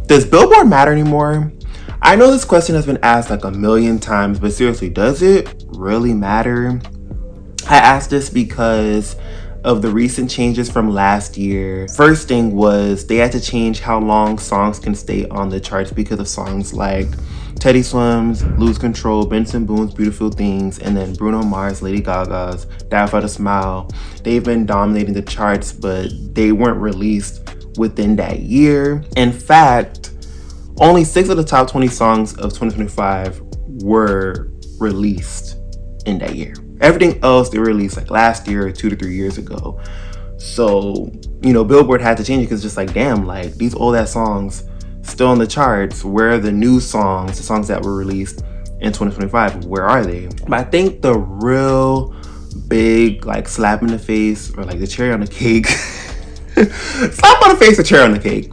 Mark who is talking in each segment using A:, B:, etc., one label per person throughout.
A: Does Billboard matter anymore? I know this question has been asked like a million times, but seriously, does it really matter? I asked this because of the recent changes from last year. First thing was they had to change how long songs can stay on the charts because of songs like Teddy Swims, Lose Control, Benson Boone's Beautiful Things, and then Bruno Mars, Lady Gaga's Die Without a Smile. They've been dominating the charts, but they weren't released within that year. In fact, only 6 of the top 20 songs of 2025 were released in that year. Everything else they released like last year or 2 to 3 years ago. So, Billboard had to change it because just like, damn, like these old ass songs still on the charts. Where are the new songs, the songs that were released in 2025? Where are they? But I think the real big like slap in the face, or like the cherry on the cake, slap on the face or cherry on the cake,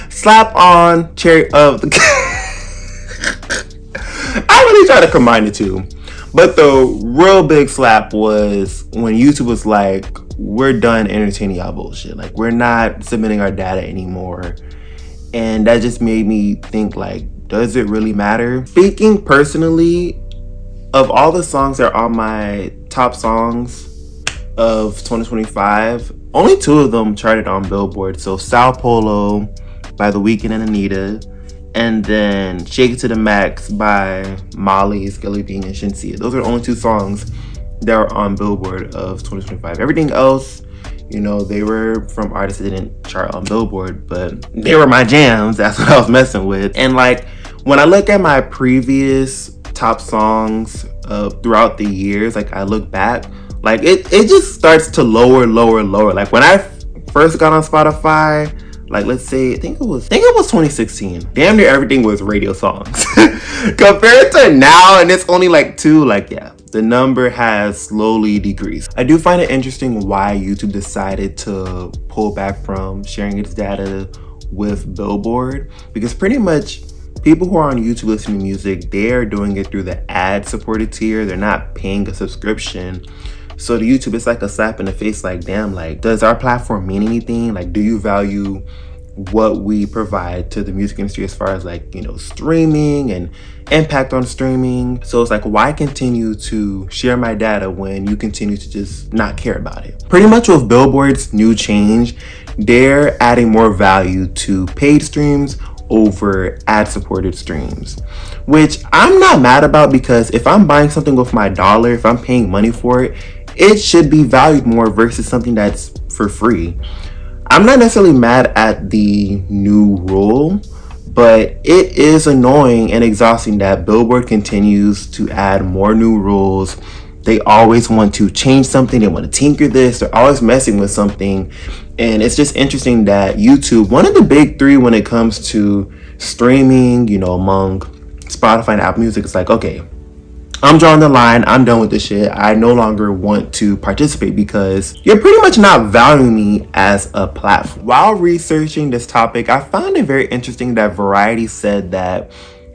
A: slap on cherry of the I really try to combine the two. But the real big slap was when YouTube was like, we're done entertaining y'all bullshit. Like, we're not submitting our data anymore. And that just made me think, like, does it really matter? Speaking personally, of all the songs that are on my top songs of 2025, only 2 of them charted on Billboard. So Sao Paulo by The Weeknd and Anita, and then Shake It to the Max by Molly, Skelly Bean, and Shinsia. Those are the only 2 songs that are on Billboard of 2025. Everything else, they were from artists that didn't chart on Billboard, but they were my jams. That's what I was messing with. And like, when I look at my previous top songs throughout the years, like I look back, like it just starts to lower. Like when I first got on Spotify, like let's say, I think it was 2016. Damn near everything was radio songs. Compared to now, and it's only like 2, like yeah, the number has slowly decreased. I do find it interesting why YouTube decided to pull back from sharing its data with Billboard, because pretty much people who are on YouTube listening to music, they are doing it through the ad-supported tier. They're not paying a subscription. So to YouTube, it's like a slap in the face, like, damn, like, does our platform mean anything? Like, do you value what we provide to the music industry as far as like, streaming and impact on streaming? So it's like, why continue to share my data when you continue to just not care about it? Pretty much with Billboard's new change, they're adding more value to paid streams over ad-supported streams, which I'm not mad about, because if I'm buying something with my dollar, if I'm paying money for it, it should be valued more versus something that's for free. I'm not necessarily mad at the new rule, but it is annoying and exhausting that Billboard continues to add more new rules. They always want to change something. They want to tinker this. They're always messing with something. And it's just interesting that YouTube, one of the big 3 when it comes to streaming, among Spotify and Apple Music, it's like, okay, I'm drawing the line. I'm done with this shit. I no longer want to participate because you're pretty much not valuing me as a platform. While researching this topic, I found it very interesting that Variety said that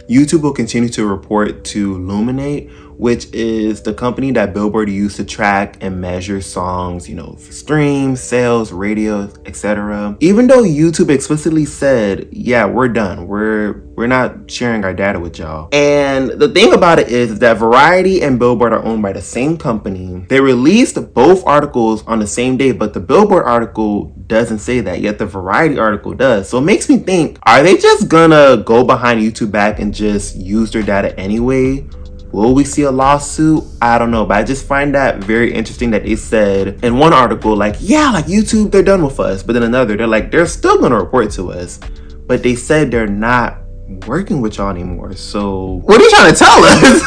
A: YouTube will continue to report to Luminate, which is the company that Billboard used to track and measure songs, for streams, sales, radio, etc. Even though YouTube explicitly said, yeah, we're done. We're not sharing our data with y'all. And the thing about it is that Variety and Billboard are owned by the same company. They released both articles on the same day, but the Billboard article doesn't say that, yet the Variety article does. So it makes me think, are they just gonna go behind YouTube back and just use their data anyway? Will we see a lawsuit? I don't know, but I just find that very interesting that they said in one article, like, yeah, like YouTube, they're done with us. But then another, they're like, they're still gonna report to us. But they said they're not working with y'all anymore. So what are you trying to tell us?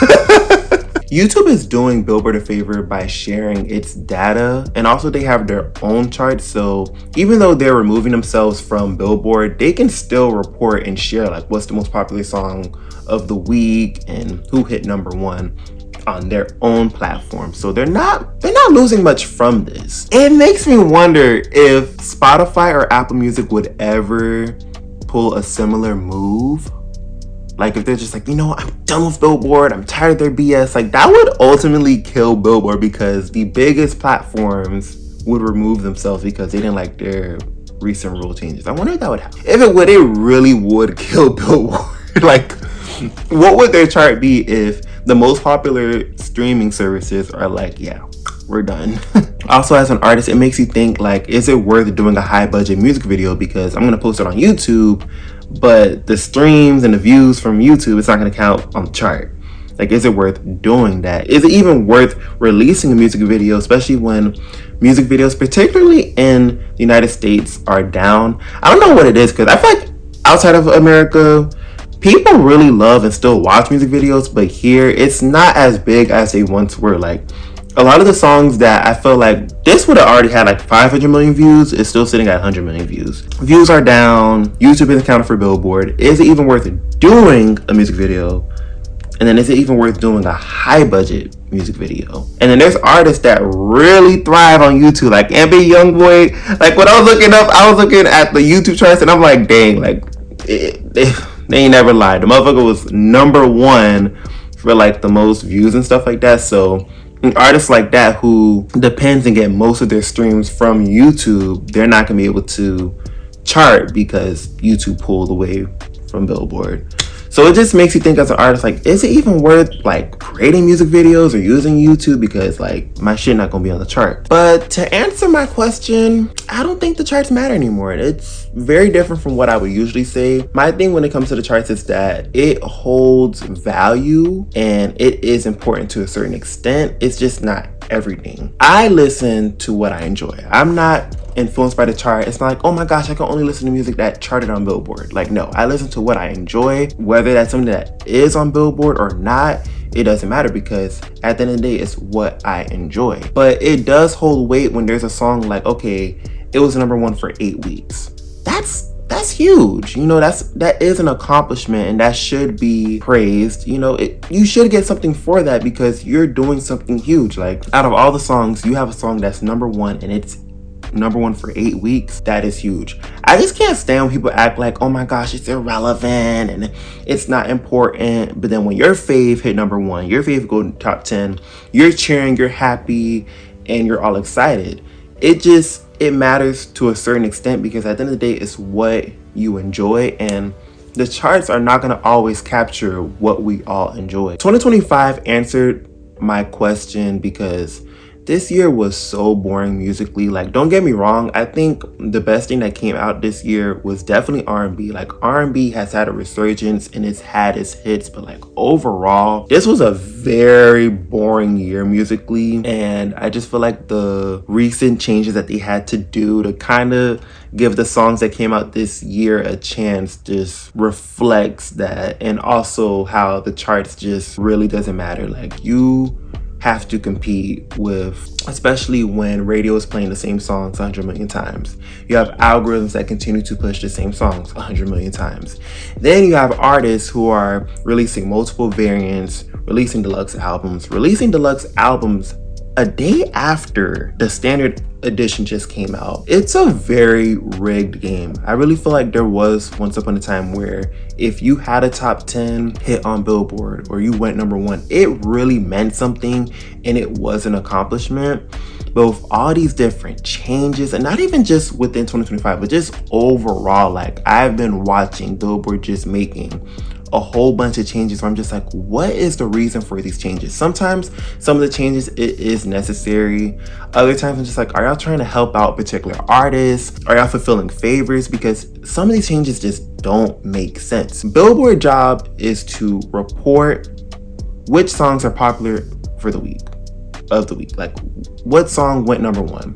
A: YouTube is doing Billboard a favor by sharing its data, and also they have their own charts. So even though they're removing themselves from Billboard, they can still report and share like what's the most popular song of the week and who hit #1 on their own platform. So they're not losing much from this. It makes me wonder if Spotify or Apple Music would ever pull a similar move. Like if they're just like, I'm done with Billboard, I'm tired of their BS. Like that would ultimately kill Billboard, because the biggest platforms would remove themselves because they didn't like their recent rule changes. I wonder if that would happen. If it would, it really would kill Billboard. Like, what would their chart be if the most popular streaming services are like, yeah, we're done. Also, as an artist, it makes you think, like, is it worth doing a high budget music video? Because I'm gonna post it on YouTube, but the streams and the views from YouTube, it's not gonna count on the chart. Like, is it worth doing that? Is it even worth releasing a music video, especially when music videos, particularly in the United States, are down? I don't know what it is, because I feel like outside of America, people really love and still watch music videos, but here it's not as big as they once were. Like, a lot of the songs that I feel like this would have already had like 500 million views is still sitting at 100 million views. Views are down. YouTube isn't counted for Billboard. Is it even worth doing a music video? And then is it even worth doing a high budget music video? And then there's artists that really thrive on YouTube, like NBA Youngboy. Like, when I was looking up, I was looking at the YouTube charts and I'm like, dang, like they ain't never lied. The motherfucker was #1 for like the most views and stuff like that. So artists like that who depends and get most of their streams from YouTube, they're not gonna be able to chart because YouTube pulled away from Billboard. So it just makes you think as an artist, like, is it even worth like creating music videos or using YouTube, because like my shit not gonna be on the chart? But to answer my question, I don't think the charts matter anymore. It's very different from what I would usually say. My thing when it comes to the charts is that it holds value and it is important to a certain extent. It's just not everything. I listen to what I enjoy. I'm not influenced by the chart. It's not like, oh my gosh, I can only listen to music that charted on Billboard. Like, no, I listen to what I enjoy. Whether that's something that is on Billboard or not, it doesn't matter, because at the end of the day, it's what I enjoy. But it does hold weight when there's a song like, okay, it was #1 for 8 weeks. That's huge. You know, that is an accomplishment and that should be praised. You know, you should get something for that because you're doing something huge. Like, out of all the songs, you have a song that's #1 and it's #1 for 8 weeks. That is huge. I just can't stand when people act like, oh my gosh, it's irrelevant and it's not important. But then when your fave hit #1, your fave go top 10, you're cheering, you're happy, and you're all excited. It matters to a certain extent, because at the end of the day, it's what you enjoy, and the charts are not going to always capture what we all enjoy. 2025 answered my question, because this year was so boring musically. Like, don't get me wrong, I think the best thing that came out this year was definitely R&B. Like, R&B has had a resurgence and it's had its hits, but like overall, this was a very boring year musically. And I just feel like the recent changes that they had to do to kind of give the songs that came out this year a chance just reflects that. And also how the charts just really doesn't matter. Like, you have to compete with, especially when radio is playing the same songs 100 million times. You have algorithms that continue to push the same songs 100 million times. Then you have artists who are releasing multiple variants, releasing deluxe albums a day after the standard edition just came out. It's a very rigged game. I really feel like there was once upon a time where if you had a top 10 hit on Billboard or you went #1, it really meant something and it was an accomplishment. But with all these different changes, and not even just within 2025, but just overall, like, I've been watching Billboard just making a whole bunch of changes where I'm just like, what is the reason for these changes? Sometimes some of the changes, it is necessary. Other times I'm just like, are y'all trying to help out particular artists? Are y'all fulfilling favors? Because some of these changes just don't make sense. Billboard job is to report which songs are popular for the week of the week. Like, what song went #1?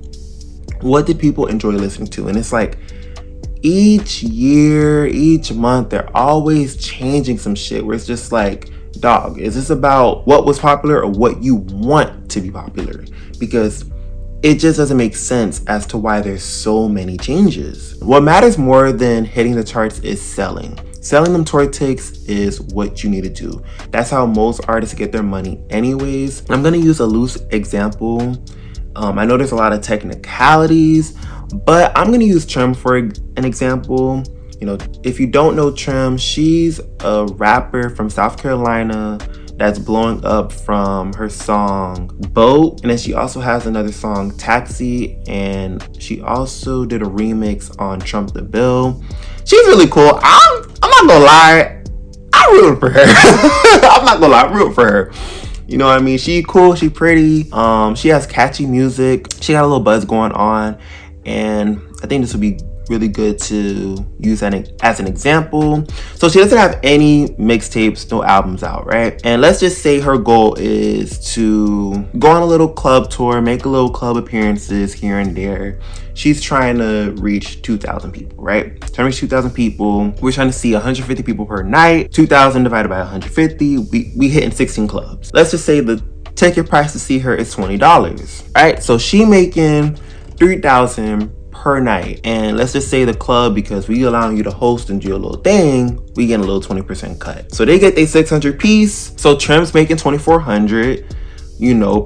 A: What did people enjoy listening to? And it's like, each year, each month, they're always changing some shit where it's just like, dog, is this about what was popular or what you want to be popular? Because it just doesn't make sense as to why there's so many changes. What matters more than hitting the charts is selling. Selling them tour takes is what you need to do. That's how most artists get their money anyways. I'm gonna use a loose example. I know there's a lot of technicalities, but I'm gonna use Trim for an example. You know, if you don't know Trim, she's a rapper from South Carolina that's blowing up from her song Boat. And then she also has another song, Taxi, and she also did a remix on Trump the Bill. She's really cool. I'm not gonna lie, I'm rooting for her. I'm not gonna lie, I'm rooting for her. You know what I mean? She cool, she pretty. She has catchy music. She got a little buzz going on, and I think this would be really good to use as an example. So she doesn't have any mixtapes, no albums out, right? And let's just say her goal is to go on a little club tour, make a little club appearances here and there. She's trying to reach 2,000 people, right? Trying to reach 2,000 people. We're trying to see 150 people per night. 2,000 divided by 150, we hitting 16 clubs. Let's just say the ticket price to see her is $20, right? So she making 3,000 per night, and let's just say the club, because we allowing you to host and do a little thing, we get a little 20% cut. So they get their 600 piece. So Trim's making 2,400,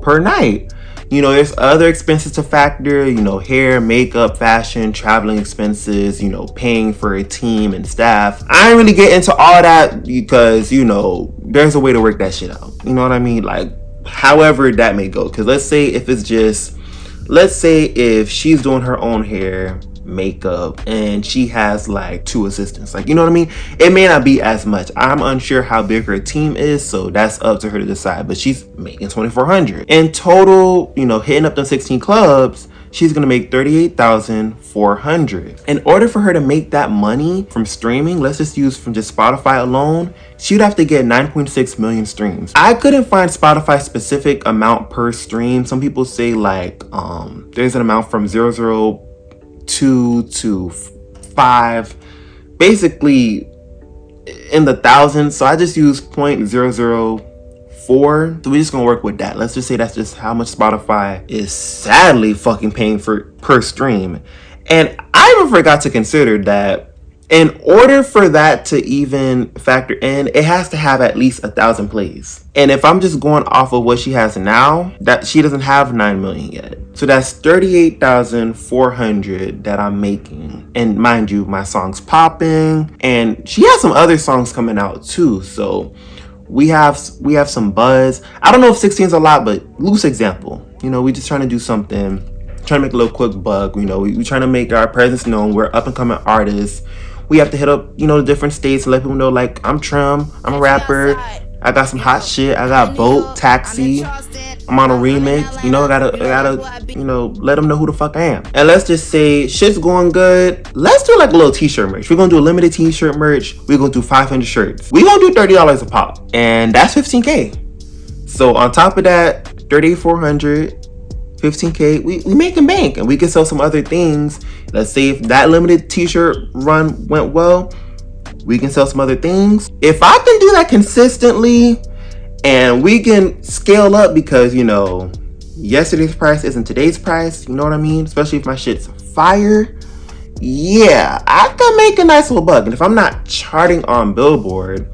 A: per night. There's other expenses to factor, hair, makeup, fashion, traveling expenses, paying for a team and staff. I ain't really get into all that because, there's a way to work that shit out. You know what I mean? Like, however that may go. Because let's say if she's doing her own hair, makeup, and she has like 2 assistants, like, you know what I mean? It may not be as much. I'm unsure how big her team is, so that's up to her to decide, but she's making 2,400 in total. Hitting up the 16 clubs, she's gonna make 38,400. In order for her to make that money from streaming, let's just use from just Spotify alone, she'd have to get 9.6 million streams. I couldn't find Spotify specific amount per stream. Some people say like there's an amount from 002 to 5, basically in the thousands. So I just use 0.004. So we're just gonna work with that. Let's just say that's just how much Spotify is sadly fucking paying for per stream. And I even forgot to consider that in order for that to even factor in, it has to have at least 1,000 plays. And if I'm just going off of what she has now, that she doesn't have 9 million yet. So that's 38,400 that I'm making. And mind you, my song's popping, and she has some other songs coming out too. So we have some buzz. I don't know if 16 is a lot, but loose example. We just trying to do something, trying to make a little quick buck. We trying to make our presence known. We're up and coming artists. We have to hit up, the different states and let people know, like, I'm Trim, I'm a rapper, I got some hot shit, I got Boat, Taxi, I'm on a remix, I gotta, let them know who the fuck I am. And let's just say shit's going good. Let's do like a little t-shirt merch. We're gonna do a limited t-shirt merch. We're gonna do 500 shirts. We're gonna do $30 a pop, and that's 15K. So on top of that, 3,400, 15K, we making bank, and we can sell some other things. Let's say if that limited t-shirt run went well, we can sell some other things. If I can do that consistently, and we can scale up, because yesterday's price isn't today's price, you know what I mean? Especially if my shit's fire, yeah, I can make a nice little buck. And if I'm not charting on Billboard,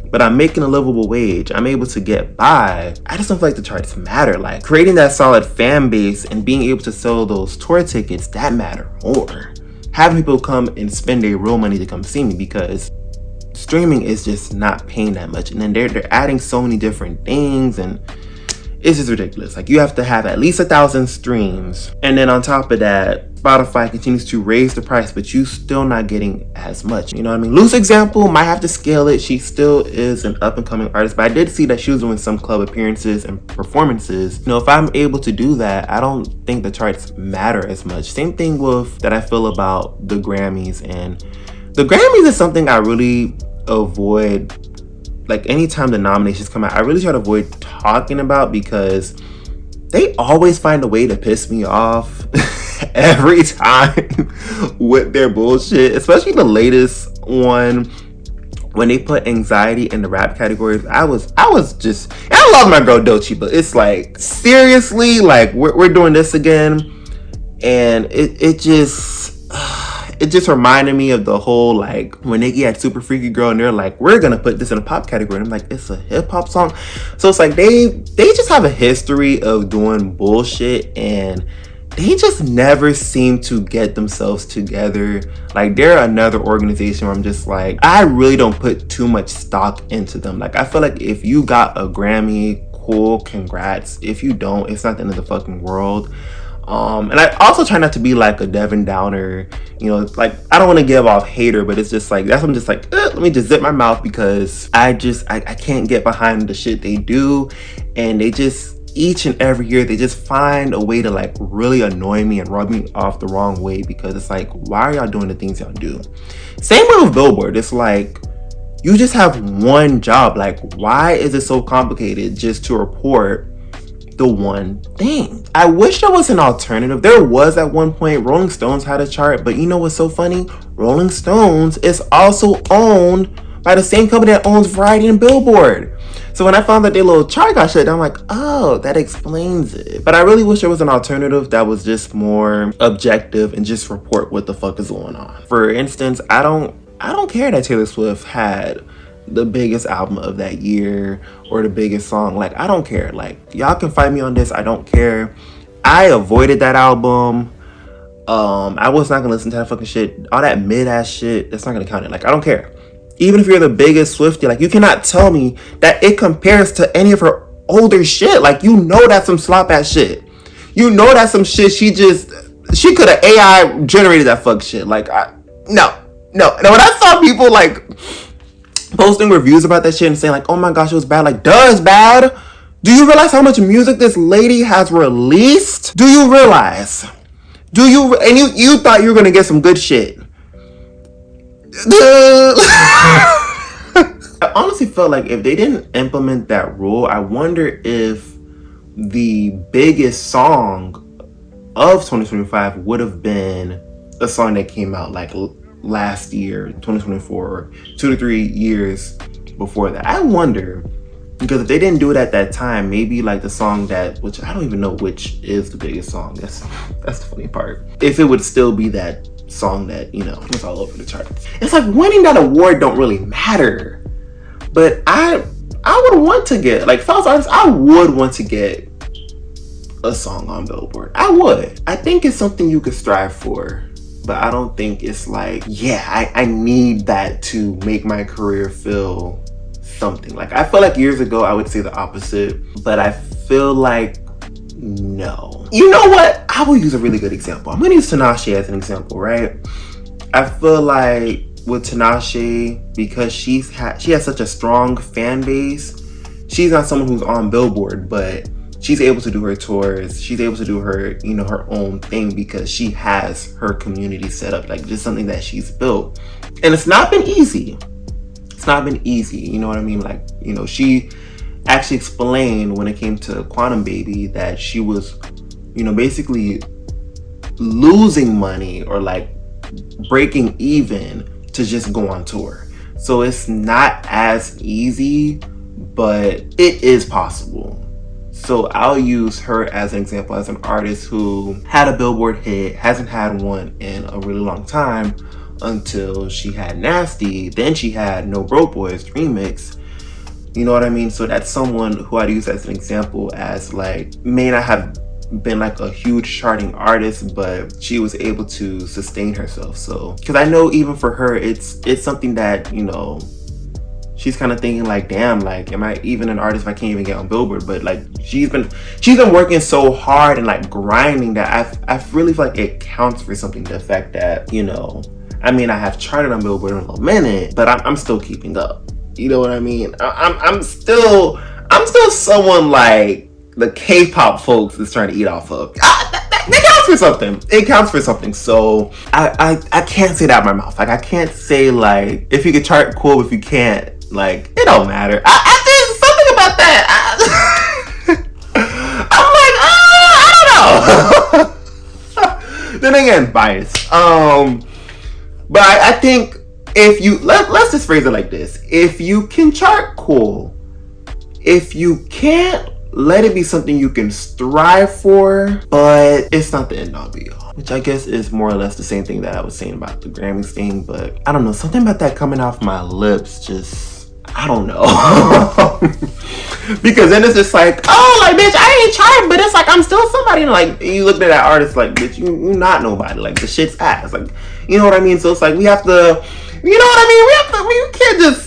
A: but I'm making a livable wage, I'm able to get by, I just don't feel like the charts matter. Like, creating that solid fan base and being able to sell those tour tickets, that matter more. Having people come and spend their real money to come see me, because streaming is just not paying that much. And then they're adding so many different things, and it's just ridiculous. Like, you have to have at least 1,000 streams, and then on top of that, Spotify continues to raise the price, but you still not getting as much. You know what I mean? Loose example, might have to scale it. She still is an up and coming artist, but I did see that she was doing some club appearances and performances. If I'm able to do that, I don't think the charts matter as much. Same thing with that I feel about the Grammys. And the Grammys is something I really avoid. Like, anytime the nominations come out, I really try to avoid talking about, because they always find a way to piss me off every time with their bullshit. Especially the latest one, when they put anxiety in the rap categories. I was just, and I love my girl Doechii, but it's like, seriously, like, we're doing this again. And it just reminded me of the whole, like, when Nicki had Super Freaky Girl, and they're like, we're gonna put this in a pop category, and I'm like, it's a hip-hop song. So it's like they just have a history of doing bullshit, and they just never seem to get themselves together. Like, they're another organization where I'm just like, I really don't put too much stock into them. Like, I feel like if you got a Grammy, cool, congrats. If you don't, it's not the end of the fucking world. And I also try not to be like a Devin Downer, you know, like, I don't want to give off hater, but it's just like, that's when I'm just like, let me just zip my mouth, because I can't get behind the shit they do. And they just, each and every year, they just find a way to like really annoy me and rub me off the wrong way, because it's like, why are y'all doing the things y'all do? Same way with Billboard. It's like, you just have one job. Like, why is it so complicated just to report the one thing? I wish there was an alternative. There was at one point. Rolling Stones had a chart, but you know what's so funny? Rolling Stones is also owned by the same company that owns Variety and Billboard. So when I found that their little chart got shut down, I'm like, oh, that explains it. But I really wish there was an alternative that was just more objective and just report what the fuck is going on. For instance, I don't care that Taylor Swift had the biggest album of that year or the biggest song. Like, I don't care. Like, y'all can fight me on this. I don't care. I avoided that album. I was not gonna listen to that fucking shit. All that mid-ass shit, that's not gonna count it. Like, I don't care. Even if you're the biggest Swiftie, like, you cannot tell me that it compares to any of her older shit. Like, you know that's some slop-ass shit. You know that's some shit she could have AI generated that fuck shit. Like, no. When I saw people, like, posting reviews about that shit and saying, like, oh my gosh, it was bad. Like, duh, it's bad. Do you realize how much music this lady has released? Do you realize? And you thought you were gonna get some good shit. I honestly felt like if they didn't implement that rule, I wonder if the biggest song of 2025 would have been a song that came out like last year, 2024, or 2 to 3 years before that. I wonder, because if they didn't do it at that time, maybe like the song that, which I don't even know which is the biggest song. That's the funny part. If it would still be that song that, you know, was all over the chart. It's like, winning that award don't really matter. But I would want to get, like, fellas artists, I would want to get a song on Billboard. I would. I think it's something you could strive for. But I don't think it's like, yeah, I need that to make my career feel something. Like, I feel like years ago I would say the opposite, but I feel like no. You know what? I will use a really good example. I'm gonna use Tinashe as an example, right? I feel like with Tinashe, because she has such a strong fan base, she's not someone who's on Billboard, but she's able to do her tours. She's able to do her, you know, her own thing because she has her community set up, like just something that she's built. And it's not been easy. It's not been easy. You know what I mean? Like, you know, she actually explained when it came to Quantum Baby that she was, you know, basically losing money or like breaking even to just go on tour. So it's not as easy, but it is possible. So I'll use her as an example, as an artist who had a Billboard hit, hasn't had one in a really long time until she had Nasty. Then she had No Broke Boys remix. You know what I mean? So that's someone who I'd use as an example, as like, may not have been like a huge charting artist, but she was able to sustain herself. So, because I know even for her, it's something that, you know, she's kind of thinking like, damn, like, am I even an artist if I can't even get on Billboard? But like, she's been working so hard and like grinding that I really feel like it counts for something. The fact that, you know, I mean, I have charted on Billboard in a little minute, but I'm still keeping up. You know what I mean? I'm still someone like the K-pop folks is trying to eat off of. It counts for something. It counts for something. So I can't say that out of my mouth. Like, I can't say like, if you can chart, cool. If you can't, like, it don't matter. I think something about that. I'm like, I don't know. Then again, bias. But I think if you let's just phrase it like this: if you can chart, cool. If you can't, let it be something you can strive for, but it's not the end all be all. Which I guess is more or less the same thing that I was saying about the Grammys thing, but I don't know, something about that coming off my lips just, I don't know. Because then it's just like, oh, like, bitch, I ain't trying, but it's like, I'm still somebody. And like, you look at that artist like, bitch, you not nobody. Like, the shit's ass. Like, you know what I mean? So it's like, we have to, you know what I mean? We can't just,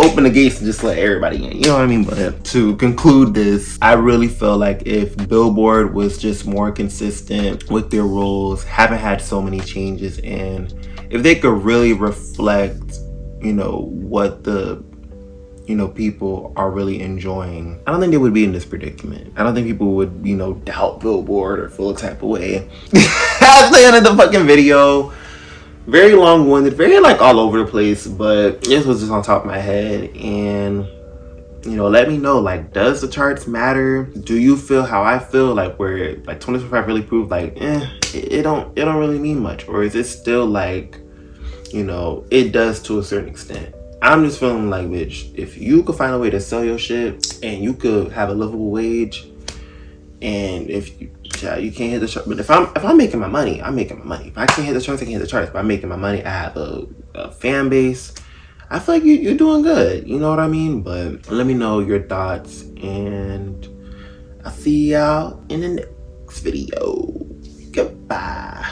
A: open the gates and just let everybody in. You know what I mean? But to conclude this, I really feel like if Billboard was just more consistent with their rules, haven't had so many changes, and if they could really reflect, what the people are really enjoying, I don't think they would be in this predicament. I don't think people would, doubt Billboard or feel a type of way. That's the end of the fucking video. Very long-winded, very all over the place, but this was just on top of my head. And let me know, does the charts matter? Do you feel how I feel, where 2025 really proved it don't really mean much? Or is it still it does to a certain extent? I'm just feeling like, bitch, if you could find a way to sell your shit and you could have a livable wage, and if you can't hit the chart, but if I'm making my money, I'm making my money. If I can't hit the charts, I can't hit the charts. If I'm making my money, I have a fan base. I feel like you're doing good. You know what I mean? But let me know your thoughts, and I'll see y'all in the next video. Goodbye.